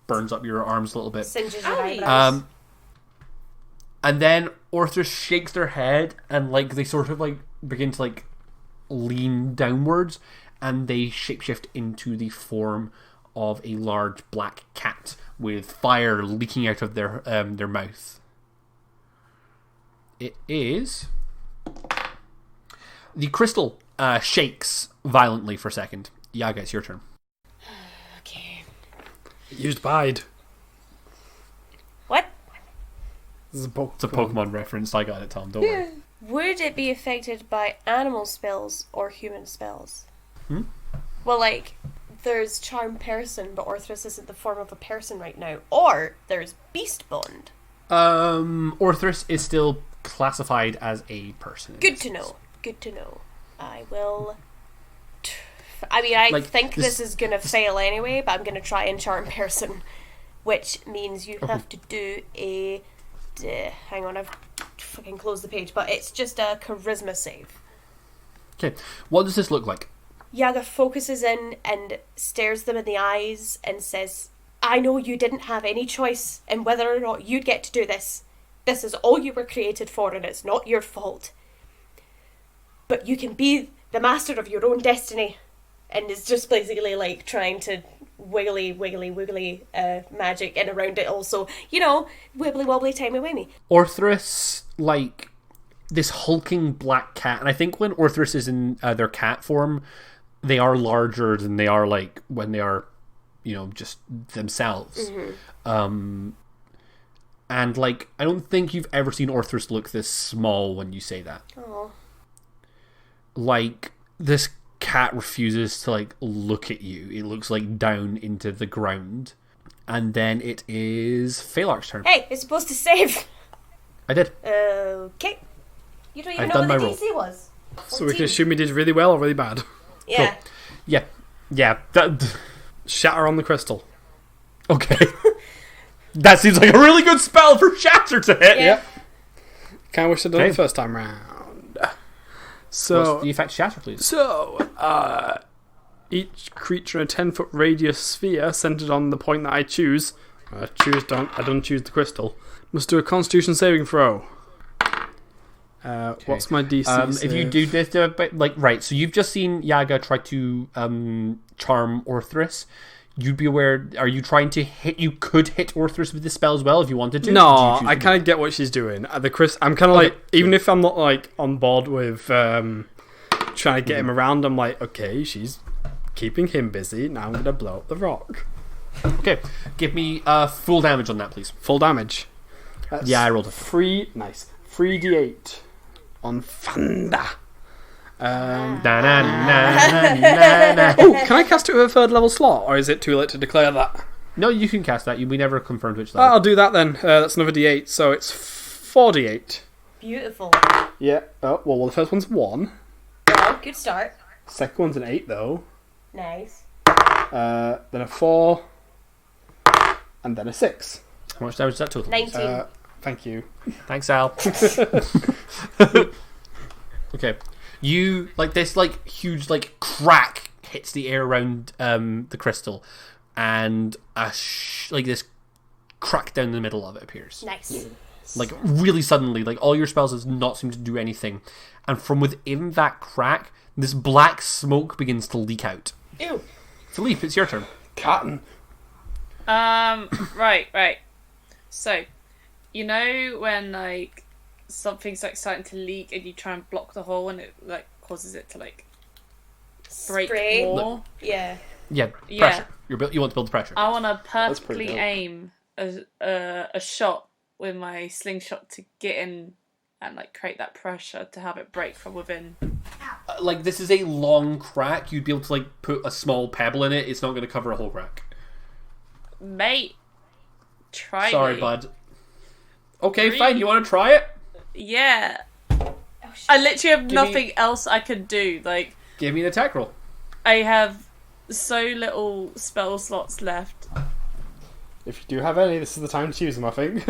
Speaker 1: burns up your arms a little bit.
Speaker 4: Singes your eyebrows.
Speaker 1: And then Orthrus shakes their head, and they sort of begin to lean downwards, and they shapeshift into the form of a large black cat with fire leaking out of their mouth. It is... The crystal shakes violently for a second. Yaga, it's your turn.
Speaker 4: Okay.
Speaker 5: It used bide.
Speaker 4: What?
Speaker 5: This is a Pokemon.
Speaker 1: It's a Pokemon reference. I got it, Tom. Don't worry.
Speaker 4: Would it be affected by animal spells or human spells?
Speaker 1: Hmm?
Speaker 4: Well, there's Charm Person, but Orthrus isn't the form of a person right now. Or there's Beast Bond.
Speaker 1: Orthrus is still classified as a person.
Speaker 4: Good to know. Good to know. I will... I mean, I think this is going to fail anyway, but I'm going to try and charm person, which means you have to do a... hang on, I've fucking closed the page, but it's just a charisma save.
Speaker 1: Okay, what does this look like?
Speaker 4: Yaga focuses in and stares them in the eyes and says, I know you didn't have any choice in whether or not you'd get to do this. This is all you were created for, and it's not your fault. But you can be the master of your own destiny. And it's just basically like trying to wiggly magic in around it also. You know, wibbly wobbly timey-wimey.
Speaker 1: Orthrus, like, this hulking black cat, and I think when Orthrus is in their cat form, they are larger than they are, like, when they are, you know, just themselves. Mm-hmm. And, like, I don't think you've ever seen Orthrus look this small when you say that.
Speaker 4: Oh.
Speaker 1: Like, this cat refuses to, like, look at you. It looks, like, down into the ground. And then it is Phalark's turn.
Speaker 4: Hey, it's supposed to save.
Speaker 1: I did.
Speaker 4: Okay. You don't even
Speaker 1: I've
Speaker 4: know
Speaker 1: done
Speaker 4: what the
Speaker 1: my
Speaker 4: DC was.
Speaker 5: So we can assume we did really well or really bad.
Speaker 4: Yeah.
Speaker 1: Cool. Yeah.
Speaker 5: Shatter on the crystal.
Speaker 1: Okay. That seems like a really good spell for Shatter to hit.
Speaker 4: Yeah.
Speaker 5: Kind of wish I'd done it
Speaker 1: Okay.
Speaker 5: the first time round. So,
Speaker 1: What's the effect Shatter, please?
Speaker 5: Each creature in a 10-foot radius sphere centered on the point that I choose. I don't choose the crystal. Must do a Constitution saving throw. What's my DC?
Speaker 1: If you do this, right, so you've just seen Yaga try to charm Orthrus. You'd be aware, are you trying to hit, you could hit Orthrus with this spell as well if you wanted to?
Speaker 5: No,
Speaker 1: I
Speaker 5: I kind of get what she's doing. I'm kind of like, even if I'm not like on board with trying to get him around, I'm like, okay, she's keeping him busy. Now I'm going to blow up the rock.
Speaker 1: Okay, give me full damage on that, please.
Speaker 5: Full damage. That's
Speaker 1: Yeah, I rolled a
Speaker 5: 3d8 on Thunder.
Speaker 1: Na.
Speaker 5: Oh, can I cast it with a third level slot, or is it too late to declare that?
Speaker 1: No, you can cast that. We never confirmed which level.
Speaker 5: I'll do that then. That's another d8, so it's 4d8.
Speaker 4: Beautiful.
Speaker 5: Yeah. Well, the first one's 1.
Speaker 4: Well, good start.
Speaker 5: Second one's an 8, though.
Speaker 4: Nice.
Speaker 5: Then a 4. And then a 6.
Speaker 1: How much damage is that total?
Speaker 4: 19.
Speaker 5: Thank you.
Speaker 1: Thanks, Al. Okay. You, like, this, like, huge, like, crack hits the air around the crystal, and like, this crack down the middle of it appears.
Speaker 4: Nice.
Speaker 1: Like, really suddenly, like, all your spells does not seem to do anything, and from within that crack, this black smoke begins to leak out.
Speaker 4: Ew.
Speaker 1: Philippe, it's your turn.
Speaker 5: Cotton.
Speaker 3: Right. So, you know when, like, something's, like, starting to leak and you try and block the hole and it, like, causes it to, like, break
Speaker 4: Spray?
Speaker 3: more?
Speaker 4: Yeah.
Speaker 1: Yeah,
Speaker 3: Yeah.
Speaker 1: pressure. You want to build pressure.
Speaker 3: I want to
Speaker 5: That's pretty
Speaker 3: perfectly
Speaker 5: dope.
Speaker 3: aim a shot with my slingshot to get in and, like, create that pressure to have it break from within.
Speaker 1: Like, this is a long crack. You'd be able to, like, put a small pebble in it. It's not going to cover a whole crack.
Speaker 3: Mate, try
Speaker 1: Sorry,
Speaker 3: me.
Speaker 1: bud. Okay,
Speaker 3: Really?
Speaker 1: fine. You want to try it?
Speaker 3: Yeah.
Speaker 4: Oh, shit.
Speaker 3: I literally have
Speaker 1: Give me-
Speaker 3: nothing else I can do. Like,
Speaker 1: Give me an attack roll.
Speaker 3: I have so little spell slots left.
Speaker 5: If you do have any, this is the time to use them, I think.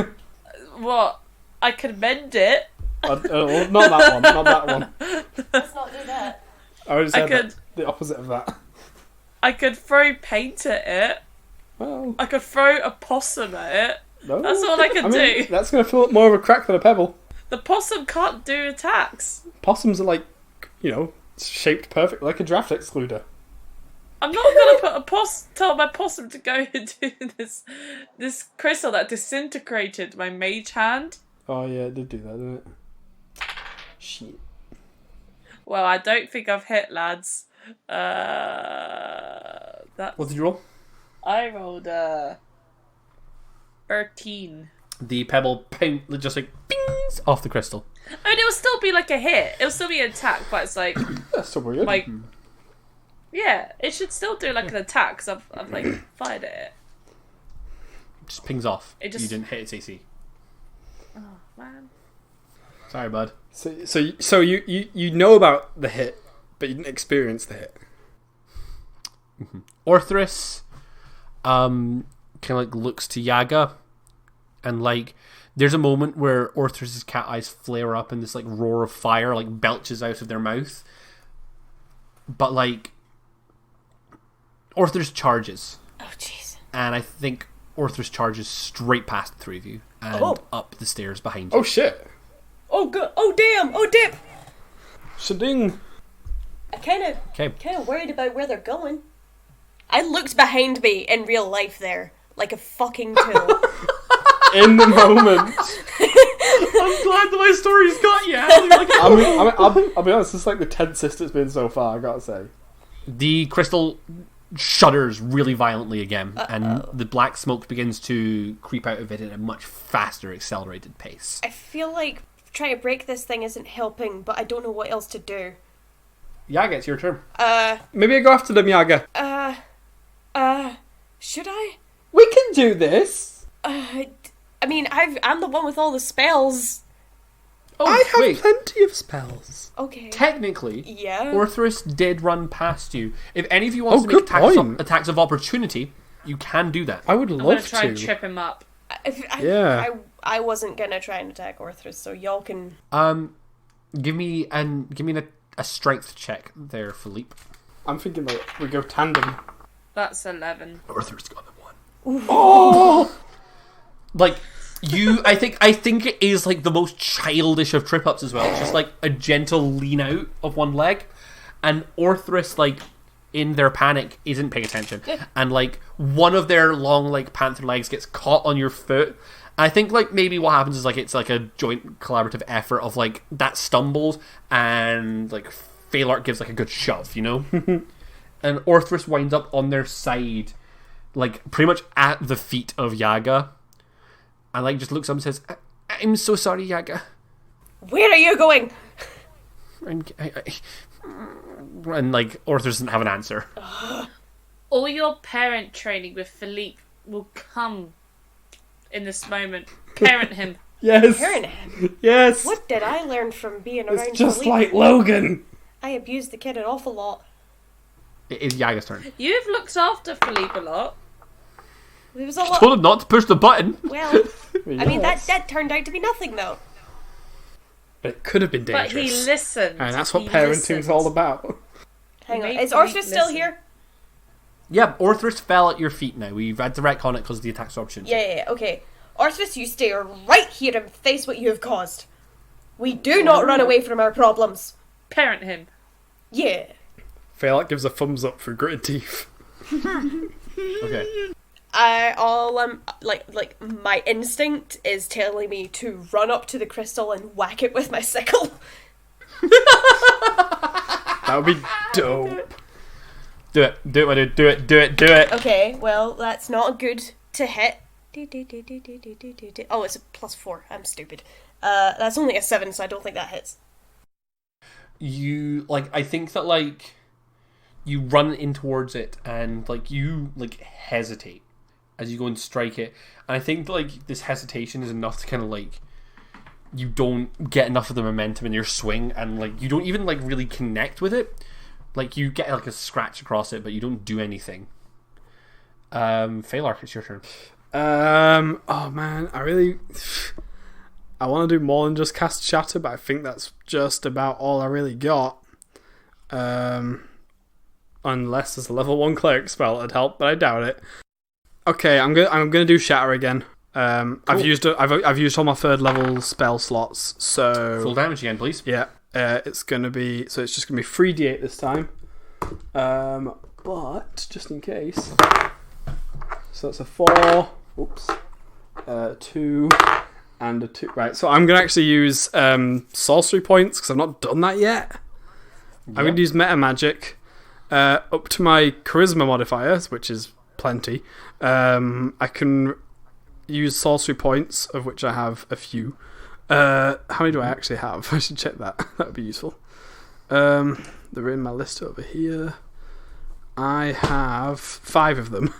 Speaker 3: What? I could mend it.
Speaker 5: Not that one. Not that one.
Speaker 4: Let's not do that.
Speaker 5: I already said
Speaker 3: could-
Speaker 5: the opposite of that.
Speaker 3: I could throw paint at it.
Speaker 5: Well,
Speaker 3: I could throw a possum at it.
Speaker 5: no.
Speaker 3: That's all I can do.
Speaker 5: That's going to fill up more of a crack than a pebble.
Speaker 3: The possum can't do attacks.
Speaker 5: Possums are like, shaped perfect like a draft excluder.
Speaker 3: I'm not gonna tell my possum to go and do this crystal that disintegrated my mage hand.
Speaker 5: Oh yeah, it did do that, didn't it? Shit.
Speaker 3: Well, I don't think I've hit, lads. That
Speaker 1: What did you roll?
Speaker 3: I rolled 13.
Speaker 1: The pebble just like pings off the crystal.
Speaker 3: I mean, it will still be like a hit. It'll still be an attack, but it's like,
Speaker 5: That's still pretty good.
Speaker 3: like, yeah, it should still do like an attack because I've like fired at it.
Speaker 1: Just pings off.
Speaker 3: It just-
Speaker 1: You didn't hit its AC.
Speaker 3: Oh man.
Speaker 1: Sorry, bud.
Speaker 5: So you know about the hit, but you didn't experience the hit.
Speaker 1: Orthrus kind of like looks to Yaga, and like there's a moment where Orthrus's cat eyes flare up and this like roar of fire like belches out of their mouth. But like Orthrus charges.
Speaker 4: Oh jeez.
Speaker 1: And I think Orthrus charges straight past the three of you and up the stairs behind you.
Speaker 5: Oh shit.
Speaker 4: Oh good. Oh damn. Oh dip.
Speaker 5: Shading.
Speaker 4: I kind
Speaker 1: Okay.
Speaker 4: of worried about where they're going. I looked behind me in real life there, like a fucking tool.
Speaker 5: In the moment.
Speaker 1: I'm glad that my story's got you.
Speaker 5: I'll be honest, this is like the tensest it's been so far, I gotta say.
Speaker 1: The crystal shudders really violently again, and the black smoke begins to creep out of it at a much faster, accelerated pace.
Speaker 4: I feel like trying to break this thing isn't helping, but I don't know what else to do.
Speaker 1: Yaga, it's your turn.
Speaker 5: Maybe I go after them, Yaga.
Speaker 4: Should I?
Speaker 5: We can do this.
Speaker 4: I mean, I'm the one with all the spells.
Speaker 1: Oh,
Speaker 5: I have
Speaker 1: wait.
Speaker 5: plenty of spells.
Speaker 4: Okay.
Speaker 1: Technically,
Speaker 4: Yeah.
Speaker 1: Orthrus did run past you. If any of you want to
Speaker 5: good
Speaker 1: make
Speaker 5: point.
Speaker 1: attacks of opportunity, you can do that.
Speaker 5: I would
Speaker 3: I'm going
Speaker 5: love
Speaker 3: to try and
Speaker 5: to.
Speaker 3: trip him up.
Speaker 5: Yeah.
Speaker 4: I wasn't gonna try and attack Orthrus, so y'all can.
Speaker 1: Give me a strength check there, Philippe.
Speaker 5: I'm thinking like we go tandem.
Speaker 3: That's 11.
Speaker 1: Orthrus got the one. Oh! Like I think it is like the most childish of trip ups as well. It's just like a gentle lean out of one leg, and Orthrus like in their panic isn't paying attention, and like one of their long like panther legs gets caught on your foot. I think like maybe what happens is like it's like a joint collaborative effort of like that stumbles and like Phalark gives like a good shove, you know, and Orthrus winds up on their side, like pretty much at the feet of Yaga, and like just looks up and says, "I'm so sorry, Yaga."
Speaker 4: Where are you going?
Speaker 1: And like Orthrus doesn't have an answer.
Speaker 3: All your parent training with Philippe will come in this moment. Parent him.
Speaker 5: Yes.
Speaker 4: Parent him.
Speaker 5: Yes.
Speaker 4: What did I learn from being around
Speaker 5: It's just
Speaker 4: Philippe?
Speaker 5: like Logan.
Speaker 4: I abused the kid an awful lot.
Speaker 1: It is Yaga's turn.
Speaker 3: You've looked after Philippe a lot.
Speaker 4: There was a lot.
Speaker 1: Told him not to push the button.
Speaker 4: Well, I mean that turned out to be nothing though.
Speaker 5: But it could have been
Speaker 3: But
Speaker 5: dangerous.
Speaker 3: he listened.
Speaker 5: And that's what
Speaker 3: He
Speaker 5: parenting's
Speaker 3: listened.
Speaker 5: all about.
Speaker 4: Hang on,
Speaker 3: made
Speaker 4: is
Speaker 3: Philippe
Speaker 4: Orthrus still
Speaker 3: listen.
Speaker 4: here?
Speaker 1: Yeah, Orthrus fell at your feet now. We've had to retcon it because of the attacks option.
Speaker 4: Yeah, okay. Orthrus, you stay right here and face what you have caused. We do not run away from our problems.
Speaker 3: Parent him.
Speaker 4: Yeah.
Speaker 5: Phalark gives a thumbs up for gritted teeth.
Speaker 1: Okay.
Speaker 4: Like my instinct is telling me to run up to the crystal and whack it with my sickle.
Speaker 5: That would be dope.
Speaker 1: Do it, my dude. Do it.
Speaker 4: Okay, well that's not good to hit. Oh, it's a +4. I'm stupid. That's only a 7, so I don't think that hits.
Speaker 1: You like. I think that like you run in towards it and like you like hesitate as you go and strike it. And I think that, like this hesitation is enough to kind of like you don't get enough of the momentum in your swing, and like you don't even like really connect with it. Like you get like a scratch across it, but you don't do anything. Phalark, it's your turn.
Speaker 5: Oh man, I want to do more than just cast Shatter, but I think that's just about all I really got. Unless there's a level 1 cleric spell that'd help, but I doubt it. Okay, I'm gonna do Shatter again. Cool. I've used all my 3rd level spell slots, so
Speaker 1: Full damage again, please.
Speaker 5: yeah, it's just gonna be 3d8 this time. But just in case, so that's a 4. Oops, 2 and a 2. Right, so I'm gonna actually use sorcery points because I've not done that yet. I'm gonna use meta magic up to my charisma modifiers, which is plenty. I can use sorcery points, of which I have a few. How many do I actually have? I should check that. That would be useful. They're in my list over here. I have 5 of them.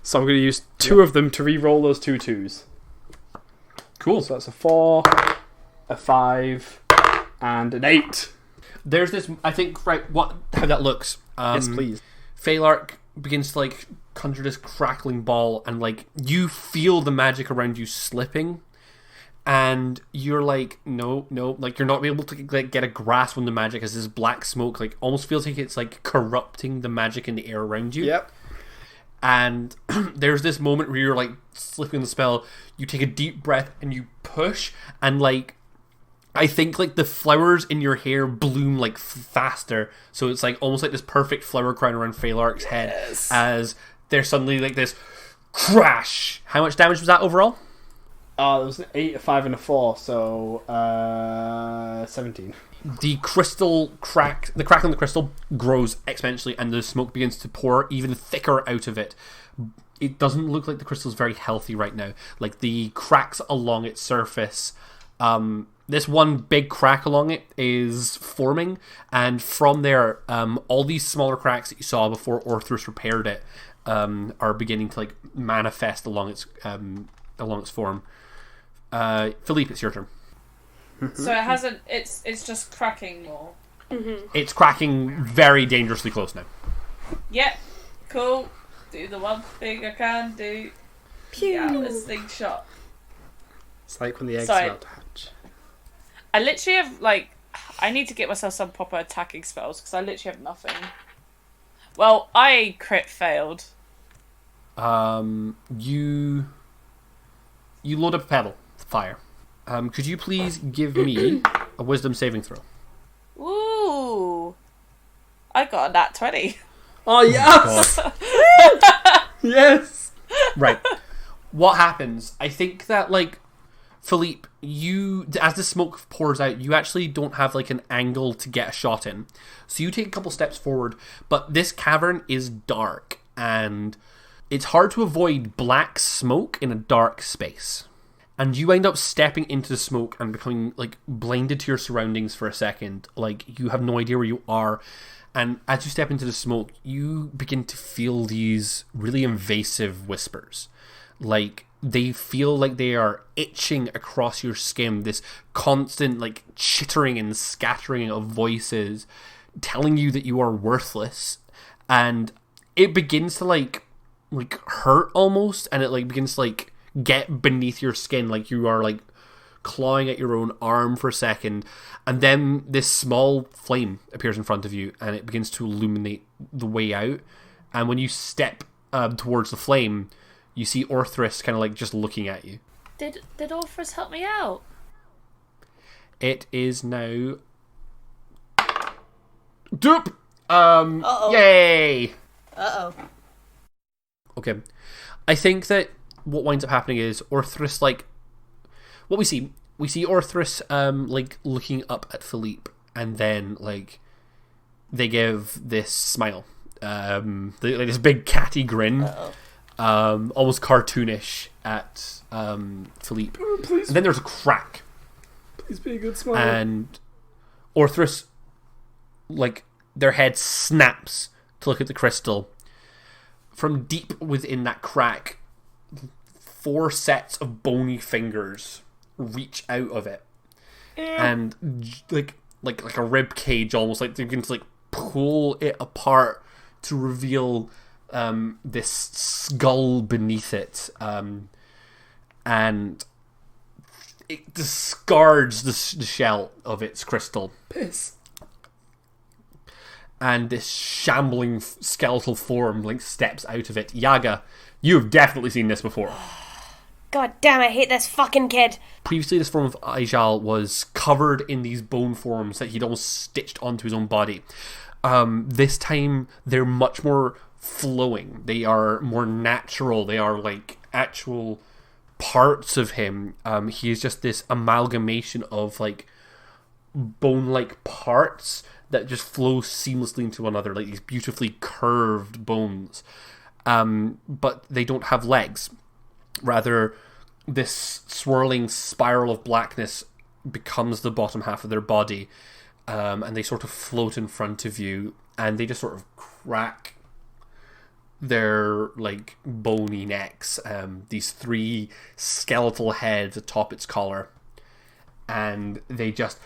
Speaker 5: So I'm going to use 2 of them to re-roll those 2 2s.
Speaker 1: Cool.
Speaker 5: So that's a 4 a 5, and an 8.
Speaker 1: There's this, I think, right, how that looks.
Speaker 5: Yes, please.
Speaker 1: Phalark begins to, like, conjure this crackling ball, and, like, you feel the magic around you slipping, and you're like, no, like, you're not able to, like, get a grasp on the magic as this black smoke, like, almost feels like it's, like, corrupting the magic in the air around you.
Speaker 5: Yep.
Speaker 1: And there's this moment where you're, like, slipping the spell, you take a deep breath, and you push, and, like, I think, like, the flowers in your hair bloom, like, faster. So it's, like, almost like this perfect flower crown around Phalark's head. As there's suddenly, like, this crash. How much damage was that overall?
Speaker 5: There was an 8, a 5, and a 4, so 17.
Speaker 1: The crack on the crystal grows exponentially, and the smoke begins to pour even thicker out of it. It doesn't look like the crystal is very healthy right now. Like, the cracks along its surface... this one big crack along it is forming, and from there, all these smaller cracks that you saw before Orthrus repaired it are beginning to, like, manifest along its form. Philippe, it's your turn.
Speaker 3: So it hasn't. It's just cracking more.
Speaker 1: It's cracking very dangerously close now.
Speaker 3: Yep. Cool. Do the one thing I can do.
Speaker 4: Pew.
Speaker 3: Yeah, this thing shot.
Speaker 5: It's like when the eggs
Speaker 3: Sorry.
Speaker 5: about to hatch.
Speaker 3: I literally have, like, I need to get myself some proper attacking spells because I literally have nothing. Well, I crit failed.
Speaker 1: You load up a pebble, fire. Could you please give me a wisdom saving throw?
Speaker 3: Ooh. I got a nat 20.
Speaker 5: Oh, yes! Yes!
Speaker 1: Right. What happens? I think that, like, Philippe, as the smoke pours out, you actually don't have, like, an angle to get a shot in. So you take a couple steps forward, but this cavern is dark, and it's hard to avoid black smoke in a dark space. And you end up stepping into the smoke and becoming, like, blinded to your surroundings for a second. Like, you have no idea where you are. And as you step into the smoke, you begin to feel these really invasive whispers. Like, they feel like they are itching across your skin. This constant, like, chittering and scattering of voices telling you that you are worthless. And it begins to, like hurt almost. And it, like, begins to, like, get beneath your skin, like you are, like, clawing at your own arm for a second, and then this small flame appears in front of you, and it begins to illuminate the way out. And when you step towards the flame, you see Orthrus kind of, like, just looking at you.
Speaker 3: Did Orpheus help me out?
Speaker 1: It is now...
Speaker 5: Doop!
Speaker 4: Uh-oh.
Speaker 1: Yay!
Speaker 4: Uh-oh.
Speaker 1: Okay. I think that what winds up happening is Orthrus, like... What we see Orthrus, like, looking up at Philippe, and then, like, they give this smile. Like, this big catty grin.
Speaker 4: Uh-oh.
Speaker 1: Almost cartoonish at Philippe.
Speaker 5: Oh, please,
Speaker 1: And then there's a crack.
Speaker 5: please be a good smile.
Speaker 1: And Orthrus, like, their head snaps to look at the crystal. From deep within that crack, 4 sets of bony fingers reach out of it, and like a rib cage, almost, like they begin to, like, pull it apart to reveal this skull beneath it, and it discards the shell of its crystal.
Speaker 5: Piss.
Speaker 1: And this shambling skeletal form, like, steps out of it. Yaga, you've definitely seen this before.
Speaker 4: God damn, I hate this fucking kid.
Speaker 1: Previously, this form of Aijal was covered in these bone forms that he'd almost stitched onto his own body. This time, they're much more flowing. They are more natural. They are, like, actual parts of him. He is just this amalgamation of, like, bone-like parts that just flow seamlessly into one another, like these beautifully curved bones. But they don't have legs. Rather, this swirling spiral of blackness becomes the bottom half of their body, and they sort of float in front of you, and they just sort of crack their, like, bony necks, these 3 skeletal heads atop its collar. and they just...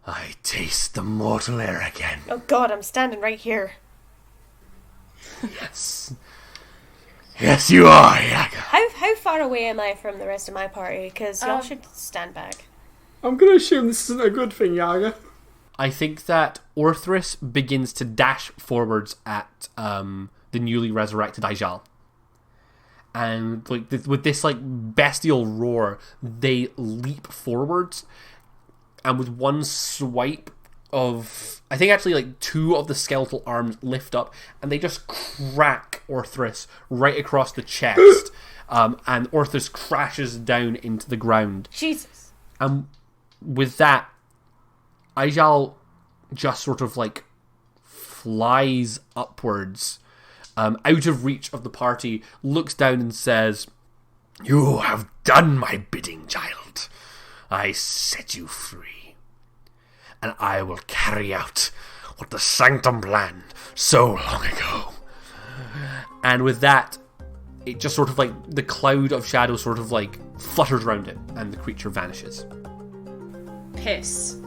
Speaker 1: I taste the mortal air again.
Speaker 4: Oh god, I'm standing right here.
Speaker 1: Yes. Yes, you are, Yaga.
Speaker 4: How far away am I from the rest of my party? Because y'all should stand back.
Speaker 5: I'm going to assume this isn't a good thing, Yaga.
Speaker 1: I think that Orthrus begins to dash forwards at the newly resurrected Ijal. And like with this like bestial roar, they leap forwards, and with one swipe of, I think actually like two of the skeletal arms lift up, and they just crack Orthrus right across the chest, and Orthrus crashes down into the ground.
Speaker 4: Jesus.
Speaker 1: And with that, Ijal just sort of like flies upwards, out of reach of the party, looks down and says, "You have done my bidding, child. I set you free, and I will carry out what the Sanctum planned so long ago." And with that, it just sort of like, the cloud of shadow sort of like flutters around it, and the creature vanishes.
Speaker 3: Piss.